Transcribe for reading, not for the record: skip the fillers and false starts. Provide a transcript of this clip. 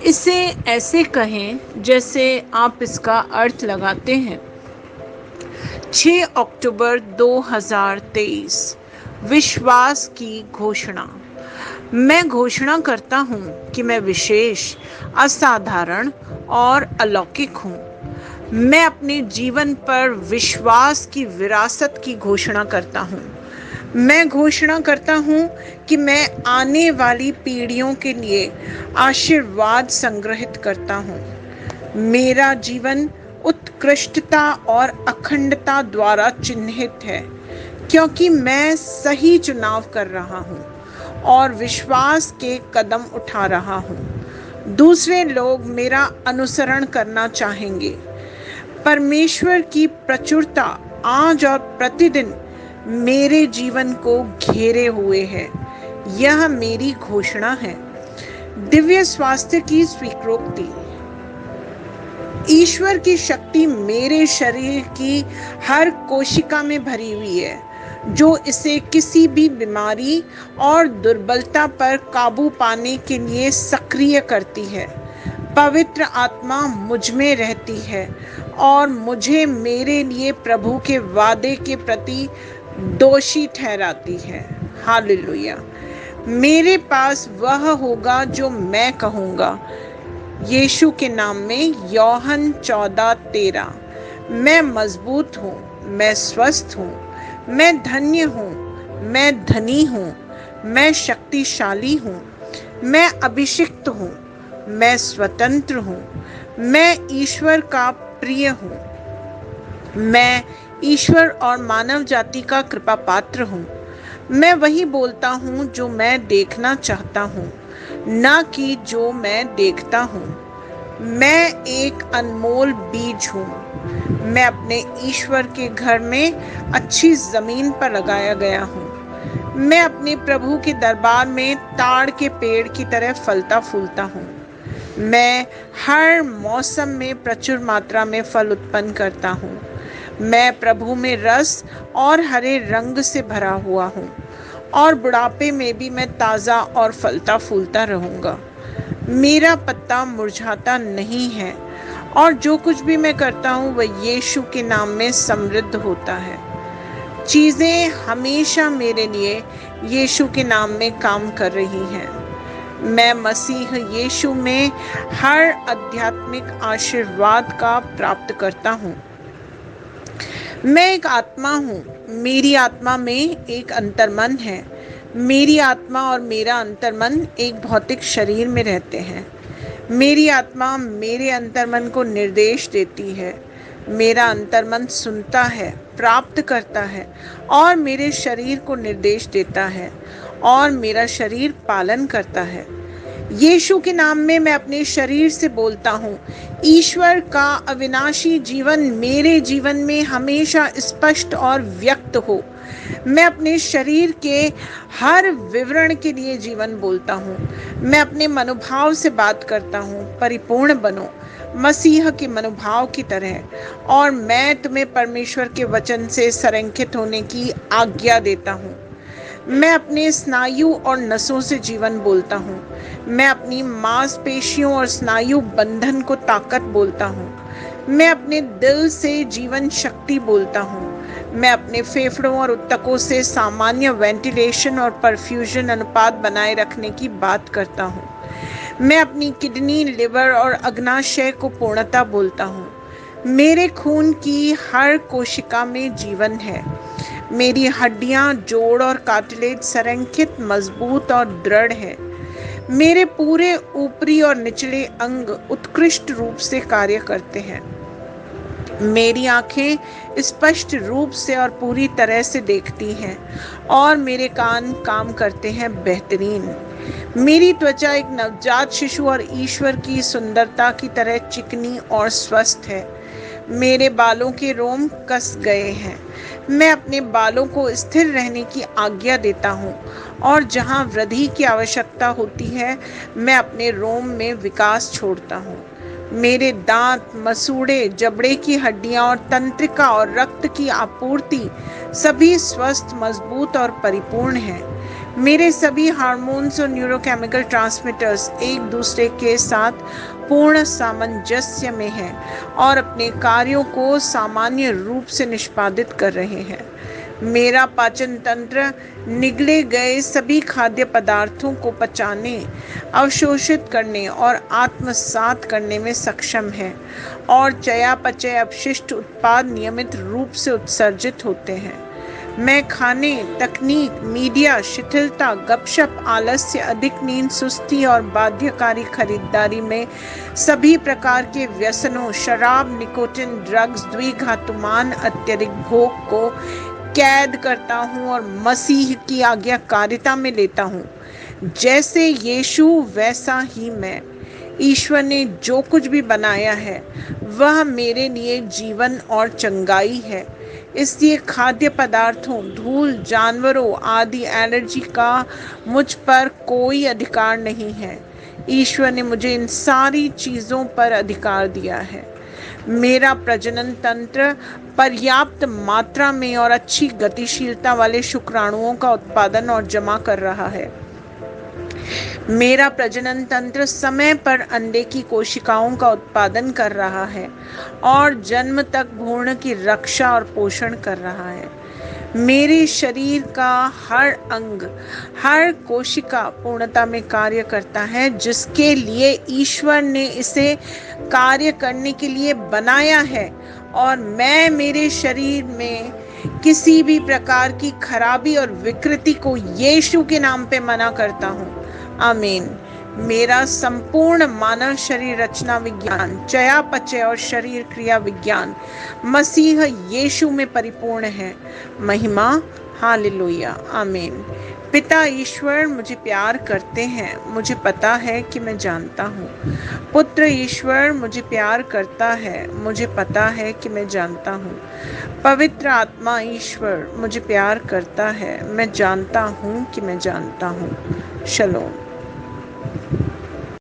इसे ऐसे कहें जैसे आप इसका अर्थ लगाते हैं। 6 अक्टूबर 2023। विश्वास की घोषणा। मैं घोषणा करता हूँ कि मैं विशेष, असाधारण और अलौकिक हूँ। मैं अपने जीवन पर विश्वास की विरासत की घोषणा करता हूँ। मैं घोषणा करता हूँ कि मैं आने वाली पीढ़ियों के लिए आशीर्वाद संग्रहित करता हूँ। मेरा जीवन उत्कृष्टता और अखंडता द्वारा चिन्हित है, क्योंकि मैं सही चुनाव कर रहा हूँ और विश्वास के कदम उठा रहा हूँ। दूसरे लोग मेरा अनुसरण करना चाहेंगे। परमेश्वर की प्रचुरता आज और प्रतिदिन मेरे जीवन को घेरे हुए है। यह मेरी घोषणा है। दिव्य स्वास्थ्य की स्वीकृति। ईश्वर की शक्ति मेरे शरीर की हर कोशिका में भरी हुई है, जो इसे किसी भी बीमारी और दुर्बलता पर काबू पाने के लिए सक्रिय करती है। पवित्र आत्मा मुझ में रहती है और मुझे मेरे लिए प्रभु के वादे के प्रति दोषी ठहराती है। हालेलुया। मेरे पास वह होगा जो मैं कहूँगा। यीशु के नाम में यूहन्ना 14:13। मैं मजबूत हूँ, मैं स्वस्थ हूँ, मैं धन्य हूँ, मैं धनी हूँ, मैं शक्तिशाली हूँ, मैं अभिषिक्त हूँ, मैं स्वतंत्र हूँ, मैं ईश्वर का प्रिय हूँ, मैं ईश्वर और मानव जाति का कृपा पात्र हूँ। मैं वही बोलता हूँ जो मैं देखना चाहता हूँ, ना कि जो मैं देखता हूँ। मैं एक अनमोल बीज हूँ। मैं अपने ईश्वर के घर में अच्छी जमीन पर लगाया गया हूँ। मैं अपने प्रभु के दरबार में ताड़ के पेड़ की तरह फलता फूलता हूँ। मैं हर मौसम में प्रचुर मात्रा में फल उत्पन्न करता हूँ। मैं प्रभु में रस और हरे रंग से भरा हुआ हूँ और बुढ़ापे में भी मैं ताज़ा और फलता फूलता रहूँगा। मेरा पत्ता मुरझाता नहीं है और जो कुछ भी मैं करता हूँ वह यीशु के नाम में समृद्ध होता है। चीज़ें हमेशा मेरे लिए यीशु के नाम में काम कर रही हैं। मैं मसीह यीशु में हर आध्यात्मिक आशीर्वाद का प्राप्त करता हूँ। मैं एक आत्मा हूँ। मेरी आत्मा में एक अंतर्मन है। मेरी आत्मा और मेरा अंतर्मन एक भौतिक शरीर में रहते हैं। मेरी आत्मा मेरे अंतर्मन को निर्देश देती है। मेरा अंतर्मन सुनता है, प्राप्त करता है और मेरे शरीर को निर्देश देता है और मेरा शरीर पालन करता है। यीशु के नाम में मैं अपने शरीर से बोलता हूँ, ईश्वर का अविनाशी जीवन मेरे जीवन में हमेशा स्पष्ट और व्यक्त हो। मैं अपने शरीर के हर विवरण के लिए जीवन बोलता हूँ। मैं अपने मनोभाव से बात करता हूँ, परिपूर्ण बनो मसीह के मनोभाव की तरह, और मैं तुम्हें परमेश्वर के वचन से संरेखित होने की आज्ञा देता हूँ। मैं अपने स्नायु और नसों से जीवन बोलता हूँ। मैं अपनी मांसपेशियों और स्नायु बंधन को ताकत बोलता हूँ। मैं अपने दिल से जीवन शक्ति बोलता हूँ। मैं अपने फेफड़ों और ऊतकों से सामान्य वेंटिलेशन और परफ्यूजन अनुपात बनाए रखने की बात करता हूँ। मैं अपनी किडनी, लिवर और अग्नाशय को पूर्णता बोलता हूँ। मेरे खून की हर कोशिका में जीवन है। मेरी हड्डियां, जोड़ और कार्टिलेज संरेखित, मजबूत और दृढ़ है। मेरे पूरे ऊपरी और निचले अंग उत्कृष्ट रूप से कार्य करते हैं। मेरी आंखें स्पष्ट रूप से और पूरी तरह से देखती हैं और मेरे कान काम करते हैं बेहतरीन। मेरी त्वचा एक नवजात शिशु और ईश्वर की सुंदरता की तरह चिकनी और स्वस्थ है। मेरे बालों के रोम कस गए हैं। मैं अपने बालों को स्थिर रहने की आज्ञा देता हूँ और जहाँ वृद्धि की आवश्यकता होती है मैं अपने रोम में विकास छोड़ता हूँ। मेरे दांत, मसूड़े, जबड़े की हड्डियां और तंत्रिका और रक्त की आपूर्ति सभी स्वस्थ, मजबूत और परिपूर्ण हैं। मेरे सभी हार्मोन्स और न्यूरोकेमिकल ट्रांसमीटर्स एक दूसरे के साथ पूर्ण सामंजस्य में हैं और अपने कार्यों को सामान्य रूप से निष्पादित कर रहे हैं। मेरा पाचन तंत्र निगले गए सभी खाद्य पदार्थों को पचाने, अवशोषित करने और आत्मसात करने में सक्षम है और चयापचय अपशिष्ट उत्पाद नियमित रूप से उत्सर्जित होते हैं। मैं खाने, तकनीक, मीडिया, शिथिलता, गपशप, आलस्य, अधिक नींद, सुस्ती और बाध्यकारी खरीदारी में सभी प्रकार के व्यसनों, शराब, निकोटिन, ड्रग्स, द्विघातुमान, अत्यधिक भोग को कैद करता हूँ और मसीह की आज्ञाकारिता में लेता हूँ। जैसे यीशु वैसा ही मैं। ईश्वर ने जो कुछ भी बनाया है वह मेरे लिए जीवन और चंगाई है। इसलिए खाद्य पदार्थों, धूल, जानवरों आदि एलर्जी का मुझ पर कोई अधिकार नहीं है। ईश्वर ने मुझे इन सारी चीज़ों पर अधिकार दिया है। मेरा प्रजनन तंत्र पर्याप्त मात्रा में और अच्छी गतिशीलता वाले शुक्राणुओं का उत्पादन और जमा कर रहा है। मेरा प्रजनन तंत्र समय पर अंडे की कोशिकाओं का उत्पादन कर रहा है और जन्म तक भ्रूण की रक्षा और पोषण कर रहा है। मेरे शरीर का हर अंग, हर कोशिका पूर्णता में कार्य करता है, जिसके लिए ईश्वर ने इसे कार्य करने के लिए बनाया है। और मैं मेरे शरीर में किसी भी प्रकार की खराबी और विकृति को यीशु के नाम पे मना करता हूँ। आमीन। मेरा संपूर्ण मानव शरीर रचना विज्ञान, चयापचय और शरीर क्रिया विज्ञान मसीह यीशु में परिपूर्ण है। महिमा, हालेलुया, आमीन। पिता ईश्वर मुझे प्यार करते हैं, मुझे पता है कि मैं जानता हूँ। पुत्र ईश्वर मुझे प्यार करता है, मुझे पता है कि मैं जानता हूँ। पवित्र आत्मा ईश्वर मुझे प्यार करता है, मैं जानता हूँ कि मैं जानता हूँ। शलोम।